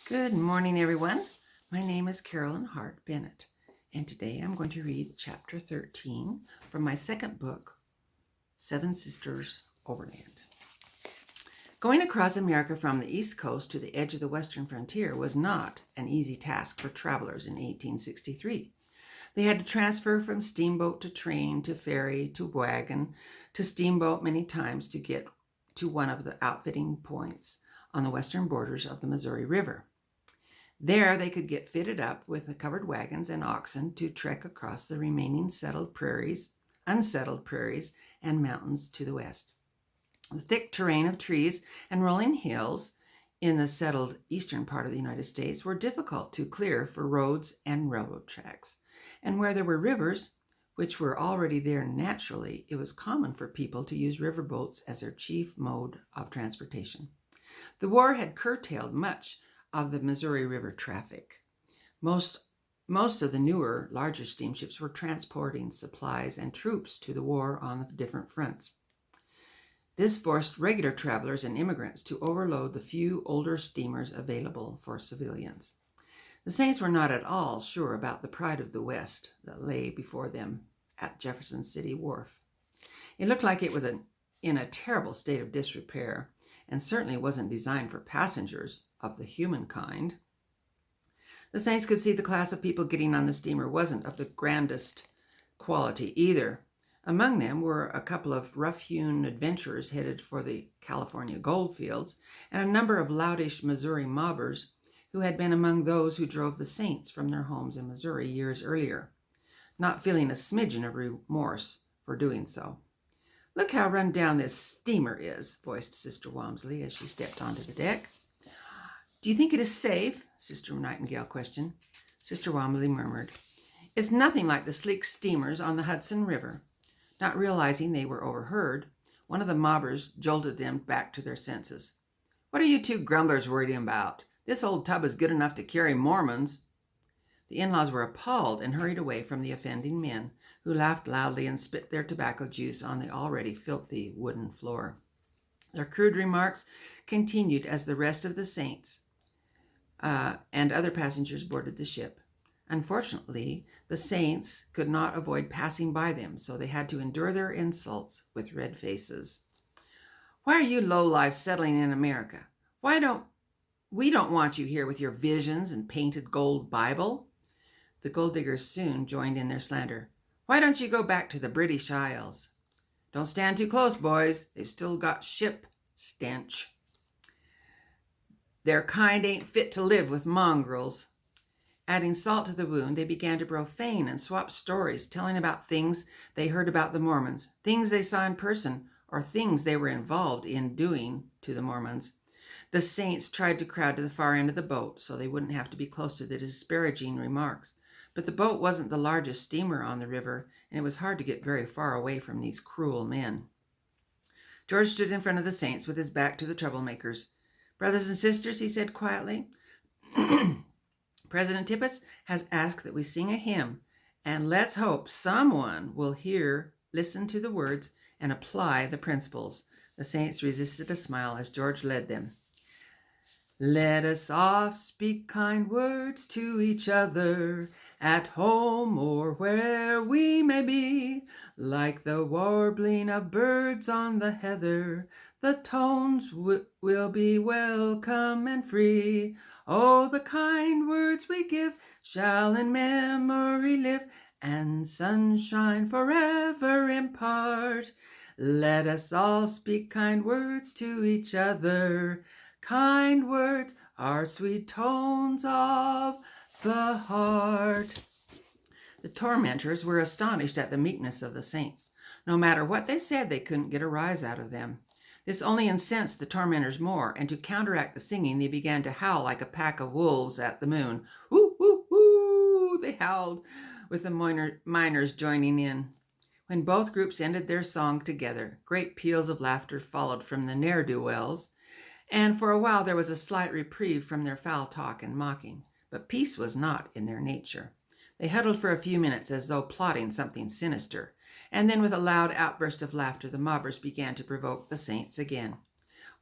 Good morning, everyone. My name is Carolyn Hart Bennett, and today I'm going to read chapter 13 from my second book, Seven Sisters Overland. Going across America from the East Coast to the edge of the western frontier was not an easy task for travelers in 1863. They had to transfer from steamboat to train to ferry to wagon to steamboat many times to get to one of the outfitting points on the western borders of the Missouri River. There they could get fitted up with the covered wagons and oxen to trek across the remaining unsettled prairies, and mountains to the west. The thick terrain of trees and rolling hills in the settled eastern part of the United States were difficult to clear for roads and railroad tracks. And where there were rivers, which were already there naturally, it was common for people to use riverboats as their chief mode of transportation. The war had curtailed much of the Missouri River traffic. Most of the newer, larger steamships were transporting supplies and troops to the war on the different fronts. This forced regular travelers and immigrants to overload the few older steamers available for civilians. The Saints were not at all sure about the pride of the West that lay before them at Jefferson City Wharf. It looked like it was in a terrible state of disrepair, and certainly wasn't designed for passengers of the human kind. The Saints could see the class of people getting on the steamer wasn't of the grandest quality either. Among them were a couple of rough-hewn adventurers headed for the California gold fields, and a number of loutish Missouri mobbers who had been among those who drove the Saints from their homes in Missouri years earlier, not feeling a smidgen of remorse for doing so. "Look how run down this steamer is," voiced Sister Walmsley as she stepped onto the deck. "Do you think it is safe?" Sister Nightingale questioned. Sister Walmsley murmured, "It's nothing like the sleek steamers on the Hudson River." Not realizing they were overheard, one of the mobbers jolted them back to their senses. "What are you two grumblers worried about? This old tub is good enough to carry Mormons." The in-laws were appalled and hurried away from the offending men, who laughed loudly and spit their tobacco juice on the already filthy wooden floor. Their crude remarks continued as the rest of the Saints and other passengers boarded the ship. Unfortunately, the Saints could not avoid passing by them, so they had to endure their insults with red faces. "Why are you lowlifes settling in America? We don't want you here with your visions and painted gold Bible." The gold diggers soon joined in their slander. "Why don't you go back to the British Isles?" "Don't stand too close, boys. They've still got ship stench. Their kind ain't fit to live with mongrels." Adding salt to the wound, they began to profane and swap stories, telling about things they heard about the Mormons, things they saw in person, or things they were involved in doing to the Mormons. The Saints tried to crowd to the far end of the boat so they wouldn't have to be close to the disparaging remarks. But the boat wasn't the largest steamer on the river, and it was hard to get very far away from these cruel men. George stood in front of the Saints with his back to the troublemakers. "Brothers and sisters," he said quietly, "President Tippett has asked that we sing a hymn, and let's hope someone will listen to the words, and apply the principles." The Saints resisted a smile as George led them. "Let us oft speak kind words to each other, at home or where we may be, like the warbling of birds on the heather, the tones will be welcome and free. Oh, the kind words we give shall in memory live, and sunshine forever impart. Let us all speak kind words to each other. Kind words are sweet tones of the heart." The tormentors were astonished at the meekness of the Saints. No matter what they said, they couldn't get a rise out of them. This only incensed the tormentors more, and to counteract the singing, they began to howl like a pack of wolves at the moon. "Woo, woo, woo," they howled, with the miners joining in. When both groups ended their song together, great peals of laughter followed from the ne'er-do-wells, and for a while there was a slight reprieve from their foul talk and mocking. But peace was not in their nature. They huddled for a few minutes as though plotting something sinister, and then with a loud outburst of laughter, the mobbers began to provoke the Saints again.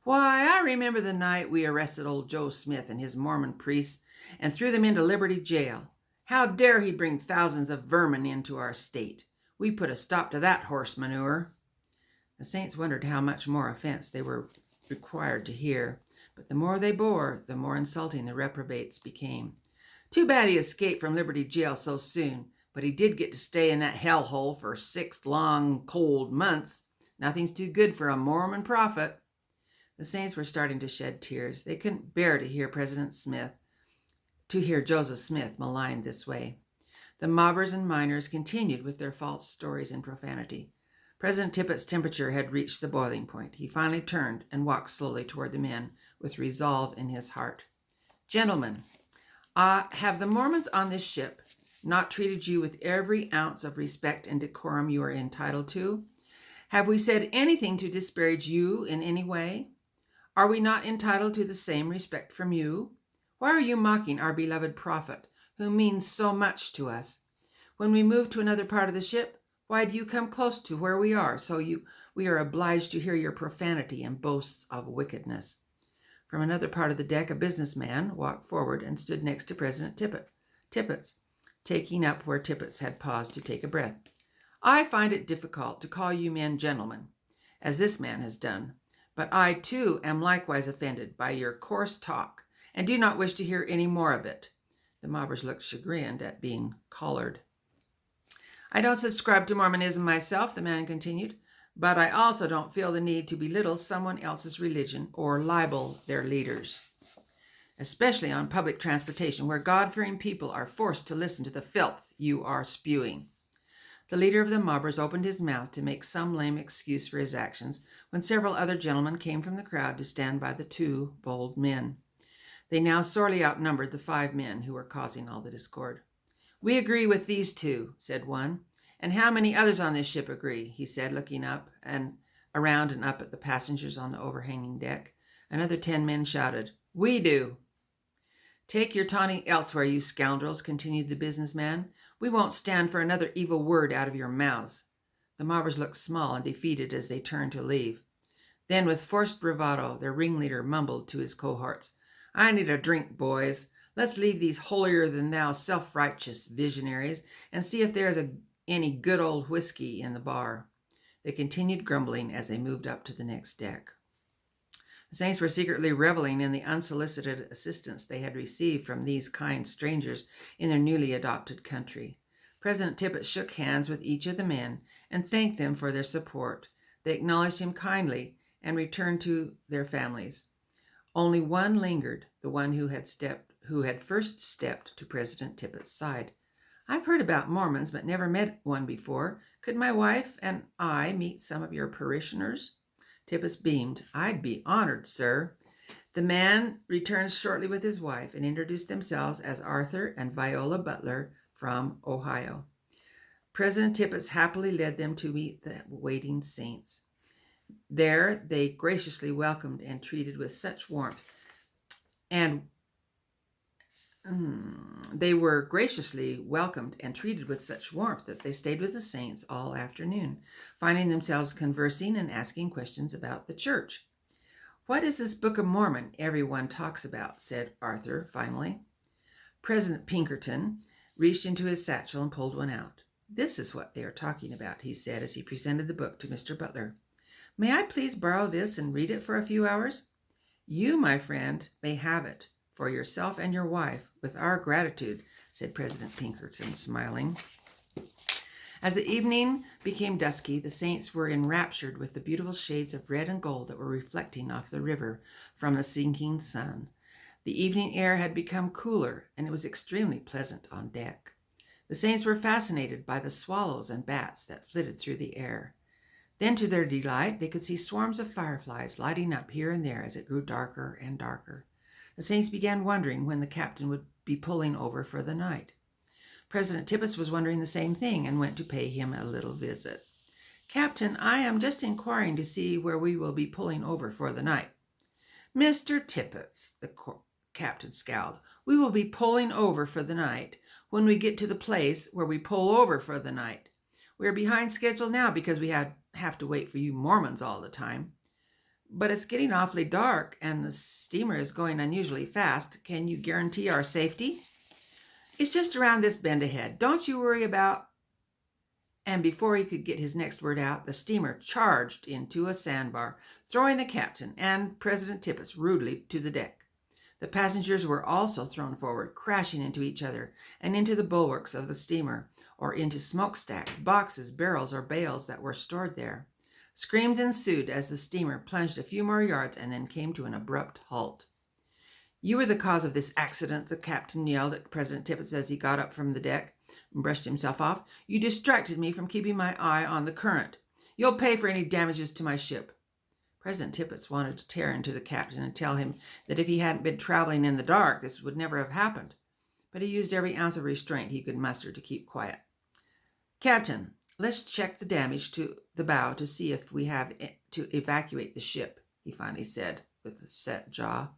Why, I remember the night we arrested old Joe Smith and his Mormon priests and threw them into Liberty Jail. How dare he bring thousands of vermin into our state? We put a stop to that horse manure." The saints wondered how much more offense they were required to hear, but the more they bore, the more insulting the reprobates became. Too bad he escaped from Liberty Jail so soon, but he did get to stay in that hellhole for 6 long, cold months. Nothing's too good for a Mormon prophet. The saints were starting to shed tears. They couldn't bear to hear Joseph Smith maligned this way. The mobbers and miners continued with their false stories and profanity. President Tippett's temperature had reached the boiling point. He finally turned and walked slowly toward the men with resolve in his heart. "Gentlemen, have the Mormons on this ship not treated you with every ounce of respect and decorum you are entitled to? Have we said anything to disparage you in any way? Are we not entitled to the same respect from you? Why are you mocking our beloved prophet, who means so much to us? When we move to another part of the ship, why do you come close to where we are, we are obliged to hear your profanity and boasts of wickedness?" From another part of the deck, a businessman walked forward and stood next to President Tippett, taking up where Tippett had paused to take a breath. "I find it difficult to call you men gentlemen, as this man has done, but I, too, am likewise offended by your coarse talk, and do not wish to hear any more of it." The mobbers looked chagrined at being collared. "I don't subscribe to Mormonism myself," the man continued, "but I also don't feel the need to belittle someone else's religion or libel their leaders, especially on public transportation where God-fearing people are forced to listen to the filth you are spewing." The leader of the mobbers opened his mouth to make some lame excuse for his actions when several other gentlemen came from the crowd to stand by the 2 bold men. They now sorely outnumbered the 5 men who were causing all the discord. "We agree with these 2, said one. "And how many others on this ship agree?" he said, looking up and around and up at the passengers on the overhanging deck. Another 10 men shouted, "We do." "Take your taunting elsewhere, you scoundrels," continued the businessman. "We won't stand for another evil word out of your mouths." The mobbers looked small and defeated as they turned to leave. Then, with forced bravado, their ringleader mumbled to his cohorts, "I need a drink, boys. Let's leave these holier-than-thou self-righteous visionaries and see if there is any good old whiskey in the bar." They continued grumbling as they moved up to the next deck. The saints were secretly reveling in the unsolicited assistance they had received from these kind strangers in their newly adopted country. President Tippett shook hands with each of the men and thanked them for their support. They acknowledged him kindly and returned to their families. Only one lingered, the one who had first stepped to President Tippett's side. "I've heard about Mormons, but never met one before. Could my wife and I meet some of your parishioners?" Tippett beamed. "I'd be honored, sir." The man returned shortly with his wife and introduced themselves as Arthur and Viola Butler from Ohio. President Tippett happily led them to meet the waiting saints. There they graciously welcomed and treated with such warmth They were graciously welcomed and treated with such warmth that they stayed with the saints all afternoon, finding themselves conversing and asking questions about the church. "What is this Book of Mormon everyone talks about?" said Arthur finally. President Pinkerton reached into his satchel and pulled one out. "This is what they are talking about," he said as he presented the book to Mr. Butler. "May I please borrow this and read it for a few hours?" "You, my friend, may have it for yourself and your wife, with our gratitude," said President Pinkerton, smiling. As the evening became dusky, the saints were enraptured with the beautiful shades of red and gold that were reflecting off the river from the sinking sun. The evening air had become cooler, and it was extremely pleasant on deck. The saints were fascinated by the swallows and bats that flitted through the air. Then, to their delight, they could see swarms of fireflies lighting up here and there as it grew darker and darker. The saints began wondering when the captain would be pulling over for the night. President Tippett was wondering the same thing and went to pay him a little visit. "Captain, I am just inquiring to see where we will be pulling over for the night." "Mr. Tippett," the captain scowled, "we will be pulling over for the night when we get to the place where we pull over for the night. We are behind schedule now because we have to wait for you Mormons all the time." But it's getting awfully dark and the steamer is going unusually fast. Can you guarantee our safety? It's just around this bend ahead. Don't you worry about... And before he could get his next word out, the steamer charged into a sandbar, throwing the captain and President Tippett rudely to the deck. The passengers were also thrown forward, crashing into each other and into the bulwarks of the steamer, or into smokestacks, boxes, barrels, or bales that were stored there. Screams ensued as the steamer plunged a few more yards and then came to an abrupt halt. "You were the cause of this accident," the captain yelled at President Tippett as he got up from the deck and brushed himself off. "You distracted me from keeping my eye on the current. You'll pay for any damages to my ship." President Tippett wanted to tear into the captain and tell him that if he hadn't been traveling in the dark, this would never have happened. But he used every ounce of restraint he could muster to keep quiet. "Captain, let's check the damage to the bow to see if we have to evacuate the ship," he finally said with a set jaw.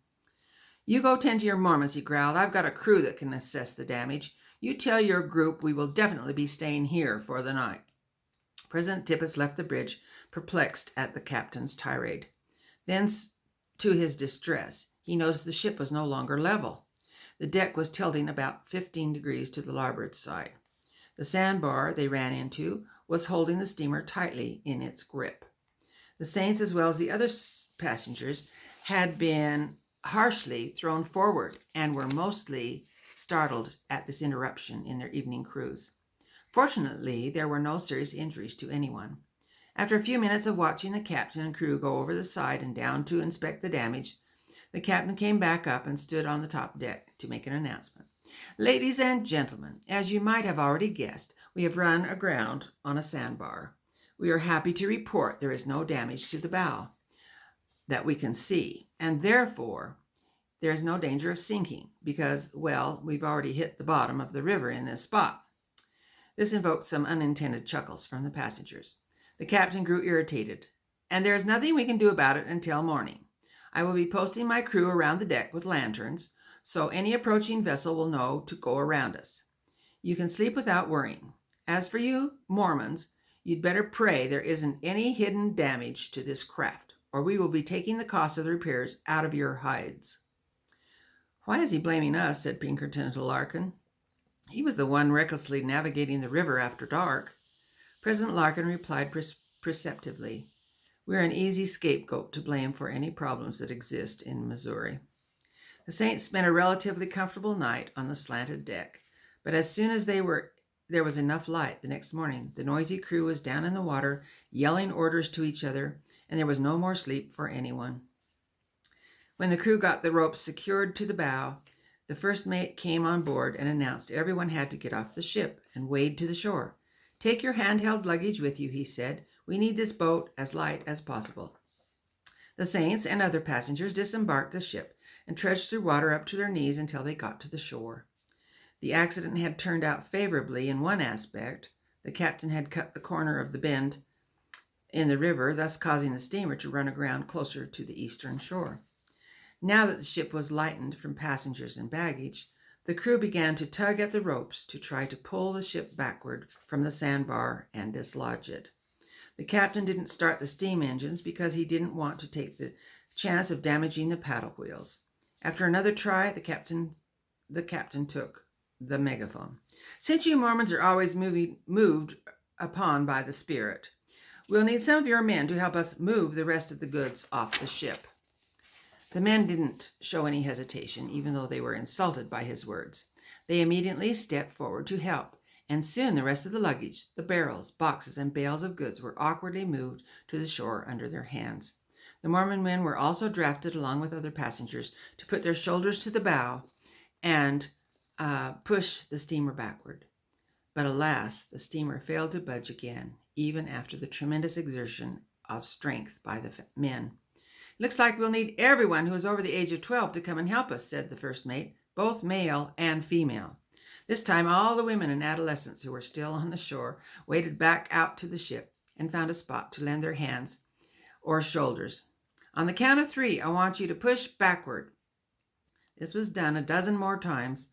"You go tend to your Mormons," he growled. "I've got a crew that can assess the damage. You tell your group we will definitely be staying here for the night." President Tippett left the bridge, perplexed at the captain's tirade. Then, to his distress, he noticed the ship was no longer level. The deck was tilting about 15 degrees to the larboard side. The sandbar they ran into was holding the steamer tightly in its grip. The Saints, as well as the other passengers, had been harshly thrown forward and were mostly startled at this interruption in their evening cruise. Fortunately, there were no serious injuries to anyone. After a few minutes of watching the captain and crew go over the side and down to inspect the damage, the captain came back up and stood on the top deck to make an announcement. "Ladies and gentlemen, as you might have already guessed, we have run aground on a sandbar. We are happy to report there is no damage to the bow that we can see, and therefore there is no danger of sinking because, well, we've already hit the bottom of the river in this spot." This invoked some unintended chuckles from the passengers. The captain grew irritated. "And there is nothing we can do about it until morning. I will be posting my crew around the deck with lanterns, so any approaching vessel will know to go around us. You can sleep without worrying. As for you Mormons, you'd better pray there isn't any hidden damage to this craft, or we will be taking the cost of the repairs out of your hides." "Why is he blaming us?" said Pinkerton to Larkin. "He was the one recklessly navigating the river after dark." President Larkin replied perceptively, "We're an easy scapegoat to blame for any problems that exist in Missouri." The Saints spent a relatively comfortable night on the slanted deck, but as soon as there was enough light the next morning, the noisy crew was down in the water, yelling orders to each other, and there was no more sleep for anyone. When the crew got the ropes secured to the bow, the first mate came on board and announced everyone had to get off the ship and wade to the shore. "Take your handheld luggage with you," he said. "We need this boat as light as possible." The Saints and other passengers disembarked the ship and trudged through water up to their knees until they got to the shore. The accident had turned out favorably in one aspect. The captain had cut the corner of the bend in the river, thus causing the steamer to run aground closer to the eastern shore. Now that the ship was lightened from passengers and baggage, the crew began to tug at the ropes to try to pull the ship backward from the sandbar and dislodge it. The captain didn't start the steam engines because he didn't want to take the chance of damaging the paddle wheels. After another try, the captain took the megaphone. "Since you Mormons are always moved upon by the Spirit, we'll need some of your men to help us move the rest of the goods off the ship." The men didn't show any hesitation, even though they were insulted by his words. They immediately stepped forward to help, and soon the rest of the luggage, the barrels, boxes, and bales of goods were awkwardly moved to the shore under their hands. The Mormon men were also drafted along with other passengers to put their shoulders to the bow and push the steamer backward. But alas, the steamer failed to budge again, even after the tremendous exertion of strength by the men. "Looks like we'll need everyone who is over the age of 12 to come and help us," said the first mate, both male and female. This time all the women and adolescents who were still on the shore waded back out to the ship and found a spot to lend their hands or shoulders. "On the count of 3, I want you to push backward." This was done a dozen more times,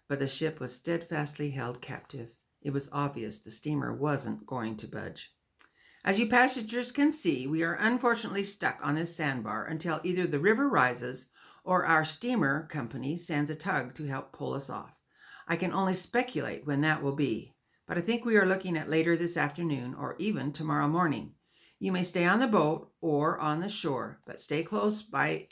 but the ship was steadfastly held captive. It was obvious the steamer wasn't going to budge. As you passengers can see, we are unfortunately stuck on this sandbar until either the river rises or our steamer company sends a tug to help pull us off. I can only speculate when that will be, but I think we are looking at later this afternoon or even tomorrow morning. You may stay on the boat or on the shore, but stay close by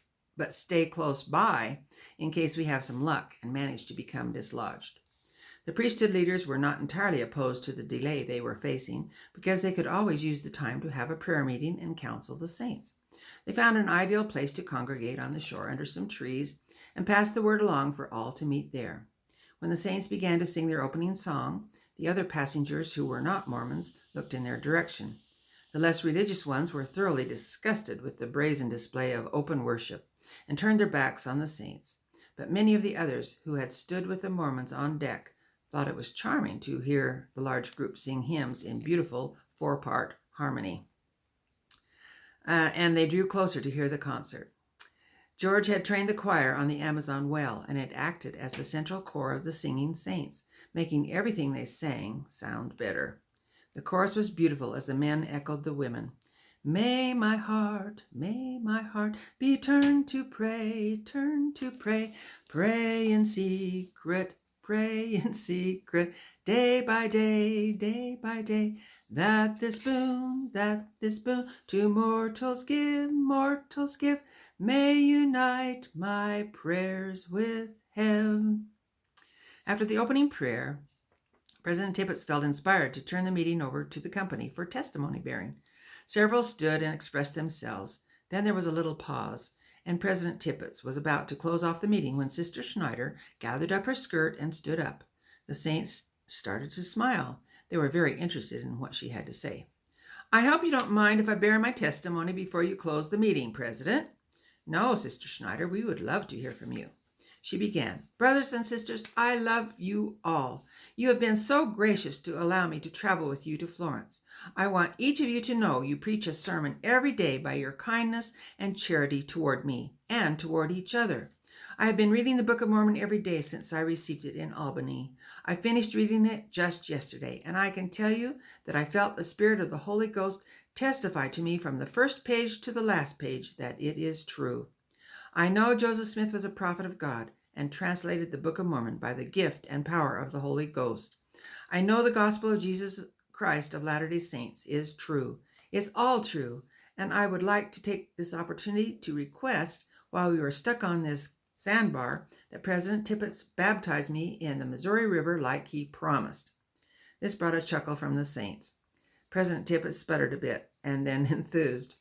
in case we have some luck and manage to become dislodged. The priesthood leaders were not entirely opposed to the delay they were facing because they could always use the time to have a prayer meeting and counsel the saints. They found an ideal place to congregate on the shore under some trees and passed the word along for all to meet there. When the saints began to sing their opening song, the other passengers who were not Mormons looked in their direction. The less religious ones were thoroughly disgusted with the brazen display of open worship and turned their backs on the saints. But many of the others who had stood with the Mormons on deck thought it was charming to hear the large group sing hymns in beautiful four-part harmony. And they drew closer to hear the concert. George had trained the choir on the Amazon well and had acted as the central core of the singing saints, making everything they sang sound better. The chorus was beautiful as the men echoed the women. May my heart be turned to pray, pray in secret, day by day, that this boon to mortals give, may unite my prayers with heaven. After the opening prayer, President Tippett felt inspired to turn the meeting over to the company for testimony bearing. Several stood and expressed themselves. Then there was a little pause, and President Tippett was about to close off the meeting when Sister Schneider gathered up her skirt and stood up. The saints started to smile. They were very interested in what she had to say. I hope you don't mind if I bear my testimony before you close the meeting, President. No, Sister Schneider, we would love to hear from you. She began, Brothers and sisters, I love you all. You have been so gracious to allow me to travel with you to Florence. I want each of you to know you preach a sermon every day by your kindness and charity toward me and toward each other. I have been reading the Book of Mormon every day since I received it in Albany. I finished reading it just yesterday, and I can tell you that I felt the Spirit of the Holy Ghost testify to me from the first page to the last page that it is true. I know Joseph Smith was a prophet of God and translated the Book of Mormon by the gift and power of the Holy Ghost. I know the gospel of Jesus Christ of Latter-day Saints is true. It's all true, and I would like to take this opportunity to request, while we were stuck on this sandbar, that President Tippett baptize me in the Missouri River like he promised. This brought a chuckle from the saints. President Tippett sputtered a bit and then enthused.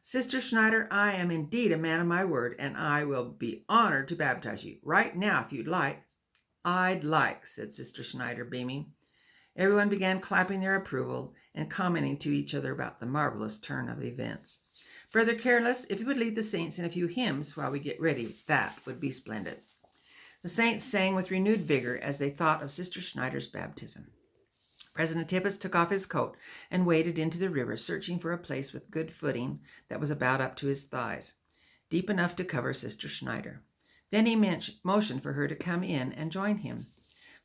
Sister Schneider, I am indeed a man of my word, and I will be honored to baptize you right now if you'd like. I'd like, said Sister Schneider, beaming. Everyone began clapping their approval and commenting to each other about the marvelous turn of events. Brother Careless, if you would lead the saints in a few hymns while we get ready, that would be splendid. The saints sang with renewed vigor as they thought of Sister Schneider's baptism. President Tippett took off his coat and waded into the river, searching for a place with good footing that was about up to his thighs, deep enough to cover Sister Schneider. Then he motioned for her to come in and join him.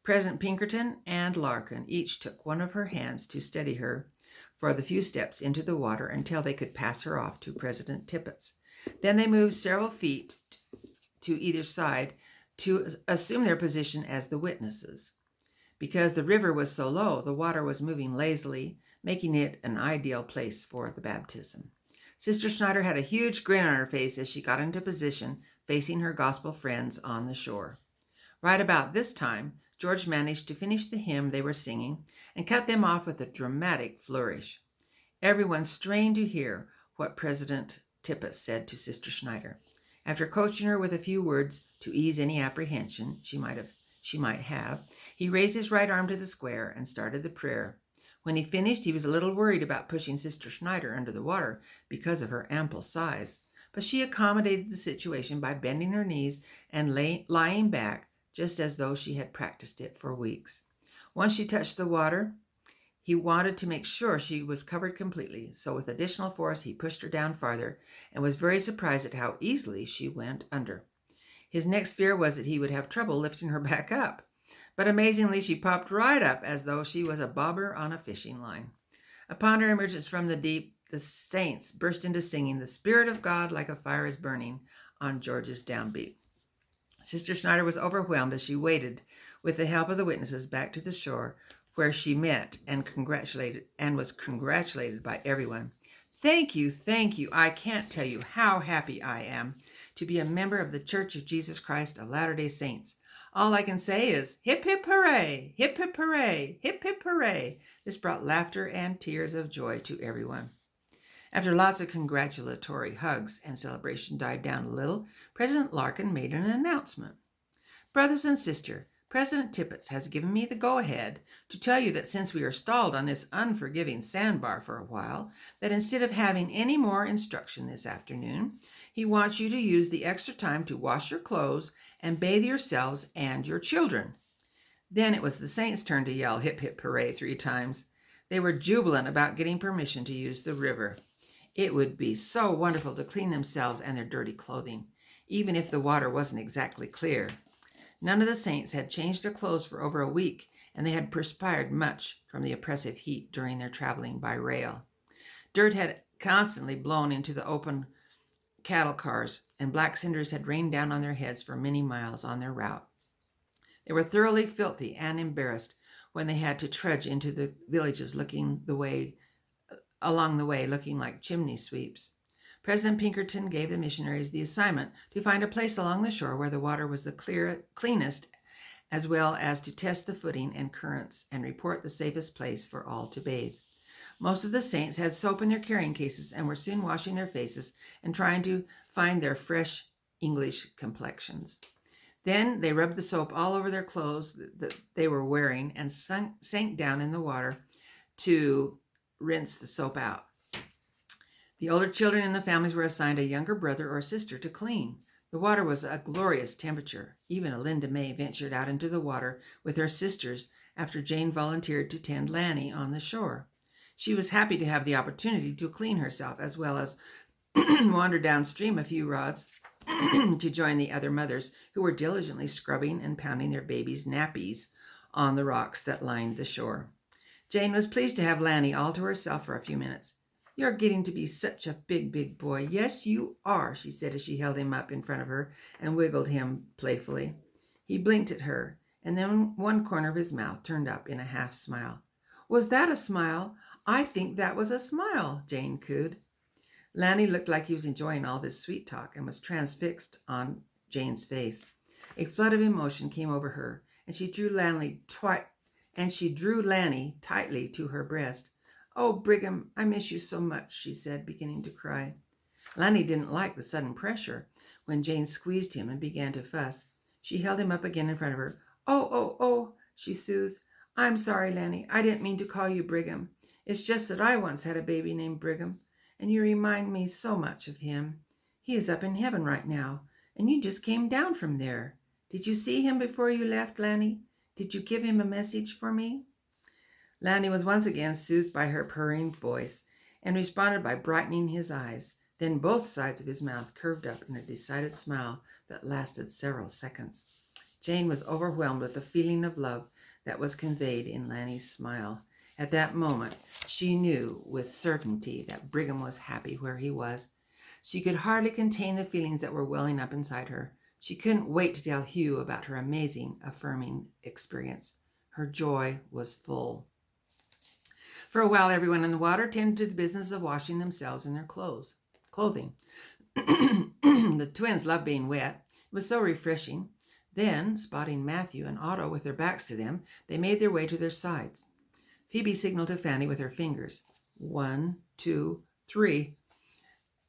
President Pinkerton and Larkin each took one of her hands to steady her for the few steps into the water until they could pass her off to President Tippett. Then they moved several feet to either side to assume their position as the witnesses. Because the river was so low, the water was moving lazily, making it an ideal place for the baptism. Sister Schneider had a huge grin on her face as she got into position, facing her gospel friends on the shore. Right about this time, George managed to finish the hymn they were singing and cut them off with a dramatic flourish. Everyone strained to hear what President Tippett said to Sister Schneider. After coaching her with a few words to ease any apprehension she might have, he raised his right arm to the square and started the prayer. When he finished, he was a little worried about pushing Sister Schneider under the water because of her ample size, but she accommodated the situation by bending her knees and lying back just as though she had practiced it for weeks. Once she touched the water, he wanted to make sure she was covered completely, so with additional force he pushed her down farther and was very surprised at how easily she went under. His next fear was that he would have trouble lifting her back up, but amazingly she popped right up as though she was a bobber on a fishing line. Upon her emergence from the deep, the saints burst into singing, "The Spirit of God like a fire is burning" on George's downbeat. Sister Schneider was overwhelmed as she waded, with the help of the witnesses, back to the shore, where she met and was congratulated by everyone. Thank you. I can't tell you how happy I am to be a member of the Church of Jesus Christ of Latter-day Saints. All I can say is, hip, hip, hooray, hip, hip, hooray, hip, hip, hooray. This brought laughter and tears of joy to everyone. After lots of congratulatory hugs and celebration died down a little, President Larkin made an announcement. Brothers and sisters, President Tippett has given me the go-ahead to tell you that since we are stalled on this unforgiving sandbar for a while, that instead of having any more instruction this afternoon, he wants you to use the extra time to wash your clothes and bathe yourselves and your children. Then it was the saints' turn to yell hip hip hooray 3 times. They were jubilant about getting permission to use the river. It would be so wonderful to clean themselves and their dirty clothing, even if the water wasn't exactly clear. None of the saints had changed their clothes for over a week, and they had perspired much from the oppressive heat during their traveling by rail. Dirt had constantly blown into the open cattle cars, and black cinders had rained down on their heads for many miles on their route. They were thoroughly filthy and embarrassed when they had to trudge into the villages along the way looking like chimney sweeps. President Pinkerton gave the missionaries the assignment to find a place along the shore where the water was the cleanest, as well as to test the footing and currents and report the safest place for all to bathe. Most of the saints had soap in their carrying cases and were soon washing their faces and trying to find their fresh English complexions. Then they rubbed the soap all over their clothes that they were wearing and sank down in the water to rinse the soap out. The older children in the families were assigned a younger brother or sister to clean. The water was a glorious temperature. Even Linda May ventured out into the water with her sisters after Jane volunteered to tend Lanny on the shore. She was happy to have the opportunity to clean herself as well as wander downstream a few rods to join the other mothers who were diligently scrubbing and pounding their babies' nappies on the rocks that lined the shore. Jane was pleased to have Lanny all to herself for a few minutes. "You're getting to be such a big boy. Yes, you are," she said as she held him up in front of her and wiggled him playfully. He blinked at her, and then one corner of his mouth turned up in a half smile. "Was that a smile? I think that was a smile," Jane cooed. Lanny looked like he was enjoying all this sweet talk and was transfixed on Jane's face. A flood of emotion came over her, and she drew Lanny tightly to her breast. "Oh, Brigham, I miss you so much," she said, beginning to cry. Lanny didn't like the sudden pressure when Jane squeezed him and began to fuss. She held him up again in front of her. Oh, she soothed. "I'm sorry, Lanny. I didn't mean to call you Brigham. It's just that I once had a baby named Brigham, and you remind me so much of him. He is up in heaven right now, and you just came down from there. Did you see him before you left, Lanny? Did you give him a message for me?" Lanny was once again soothed by her purring voice and responded by brightening his eyes. Then both sides of his mouth curved up in a decided smile that lasted several seconds. Jane was overwhelmed with the feeling of love that was conveyed in Lanny's smile. At that moment, she knew with certainty that Brigham was happy where he was. She could hardly contain the feelings that were welling up inside her. She couldn't wait to tell Hugh about her amazing, affirming experience. Her joy was full. For a while, everyone in the water tended to the business of washing themselves and their clothing. The twins loved being wet. It was so refreshing. Then, spotting Matthew and Otto with their backs to them, they made their way to their sides. Phoebe signaled to Fanny with her fingers. 1, 2, 3.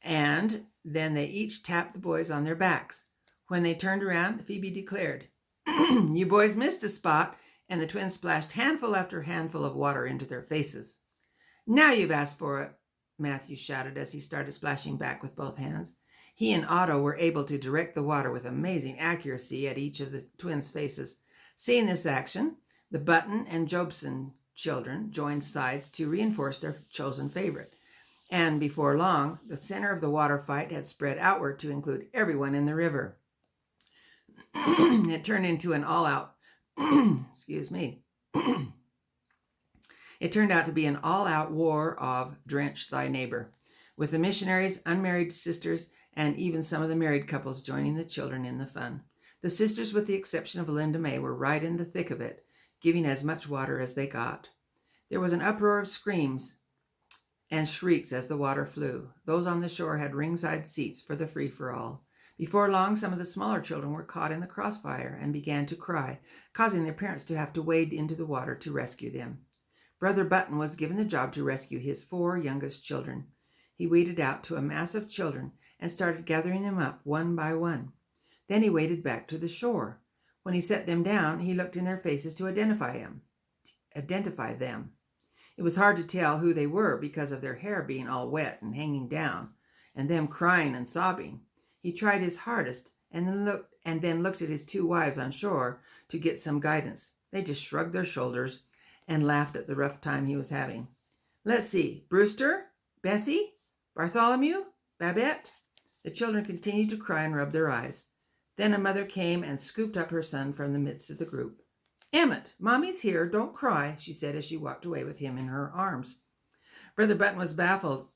And then they each tapped the boys on their backs. When they turned around, Phoebe declared, "You boys missed a spot," and the twins splashed handful after handful of water into their faces. "Now you've asked for it," Matthew shouted as he started splashing back with both hands. He and Otto were able to direct the water with amazing accuracy at each of the twins' faces. Seeing this action, the Button and Jobson children joined sides to reinforce their chosen favorite. And before long, the center of the water fight had spread outward to include everyone in the river. It turned into an all-out, excuse me. It turned out to be an all-out war of Drench Thy Neighbor, with the missionaries, unmarried sisters, and even some of the married couples joining the children in the fun. The sisters, with the exception of Linda May, were right in the thick of it, giving as much water as they got. There was an uproar of screams and shrieks as the water flew. Those on the shore had ringside seats for the free-for-all. Before long, some of the smaller children were caught in the crossfire and began to cry, causing their parents to have to wade into the water to rescue them. Brother Button was given the job to rescue his 4 youngest children. He waded out to a mass of children and started gathering them up one by one. Then he waded back to the shore. When he set them down, he looked in their faces to identify them. It was hard to tell who they were because of their hair being all wet and hanging down, and them crying and sobbing. He tried his hardest and then looked at his 2 wives on shore to get some guidance. They just shrugged their shoulders and laughed at the rough time he was having. Let's see, Brewster, Bessie, Bartholomew, Babette. The children continued to cry and rub their eyes. Then a mother came and scooped up her son from the midst of the group. Emmett, Mommy's here, don't cry, she said as she walked away with him in her arms. Brother Button was baffled.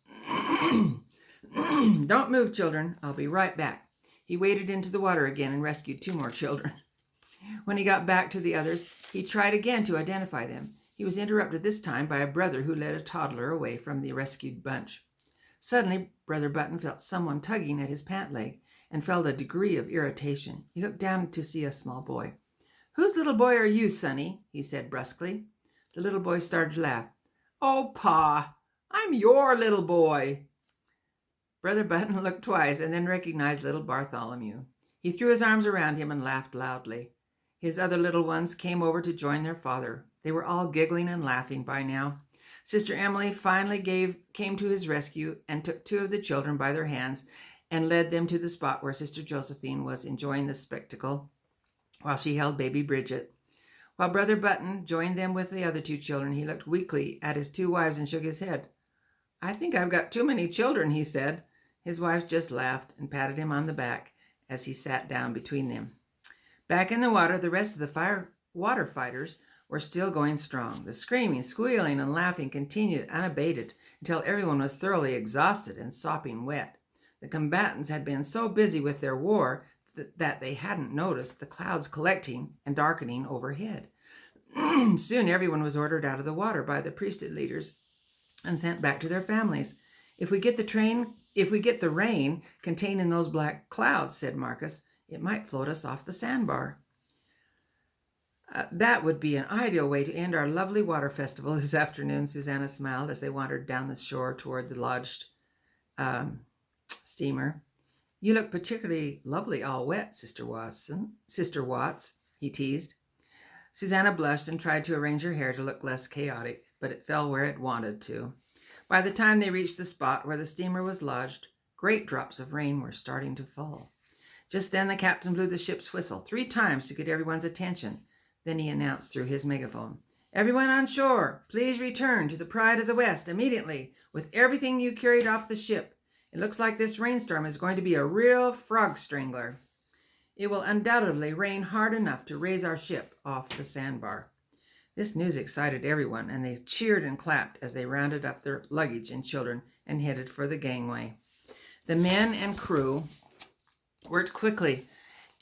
Don't move, children, I'll be right back. He waded into the water again and rescued 2 more children. When he got back to the others, he tried again to identify them. He was interrupted this time by a brother who led a toddler away from the rescued bunch. Suddenly, Brother Button felt someone tugging at his pant leg and felt a degree of irritation. He looked down to see a small boy. Whose little boy are you, Sonny? He said brusquely. The little boy started to laugh. Oh, Pa, I'm your little boy. Brother Button looked twice and then recognized little Bartholomew. He threw his arms around him and laughed loudly. His other little ones came over to join their father. They were all giggling and laughing by now. Sister Emily finally came to his rescue and took 2 of the children by their hands and led them to the spot where Sister Josephine was enjoying the spectacle while she held baby Bridget. While Brother Button joined them with the other 2 children, he looked weakly at his 2 wives and shook his head. I think I've got too many children, he said. His wife just laughed and patted him on the back as he sat down between them. Back in the water, the rest of the water fighters were still going strong. The screaming, squealing, and laughing continued unabated until everyone was thoroughly exhausted and sopping wet. The combatants had been so busy with their war that they hadn't noticed the clouds collecting and darkening overhead. Soon everyone was ordered out of the water by the priesthood leaders and sent back to their families. If we get the rain contained in those black clouds, said Marcus, it might float us off the sandbar. That would be an ideal way to end our lovely water festival this afternoon, Susanna smiled as they wandered down the shore toward the lodged steamer. You look particularly lovely all wet, Sister Watts, he teased. Susanna blushed and tried to arrange her hair to look less chaotic, but it fell where it wanted to. By the time they reached the spot where the steamer was lodged, great drops of rain were starting to fall. Just then the captain blew the ship's whistle 3 times to get everyone's attention. Then he announced through his megaphone, Everyone on shore, please return to the Pride of the West immediately with everything you carried off the ship. It looks like this rainstorm is going to be a real frog strangler. It will undoubtedly rain hard enough to raise our ship off the sandbar. This news excited everyone, and they cheered and clapped as they rounded up their luggage and children and headed for the gangway. The men and crew worked quickly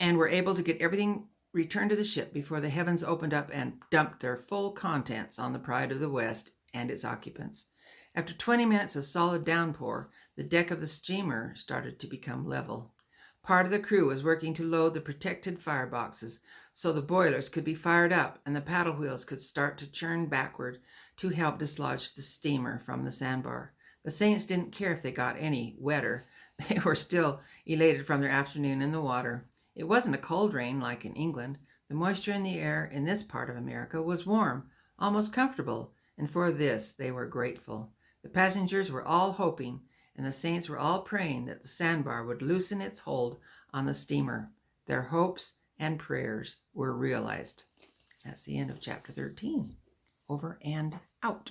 and were able to get everything returned to the ship before the heavens opened up and dumped their full contents on the Pride of the West and its occupants. After 20 minutes of solid downpour, the deck of the steamer started to become level. Part of the crew was working to load the protected fireboxes so the boilers could be fired up and the paddle wheels could start to churn backward to help dislodge the steamer from the sandbar. The saints didn't care if they got any wetter. They were still elated from their afternoon in the water. It wasn't a cold rain like in England. The moisture in the air in this part of America was warm, almost comfortable, and for this they were grateful. The passengers were all hoping, and the saints were all praying that the sandbar would loosen its hold on the steamer. Their hopes and prayers were realized. That's the end of chapter 13. Over and out.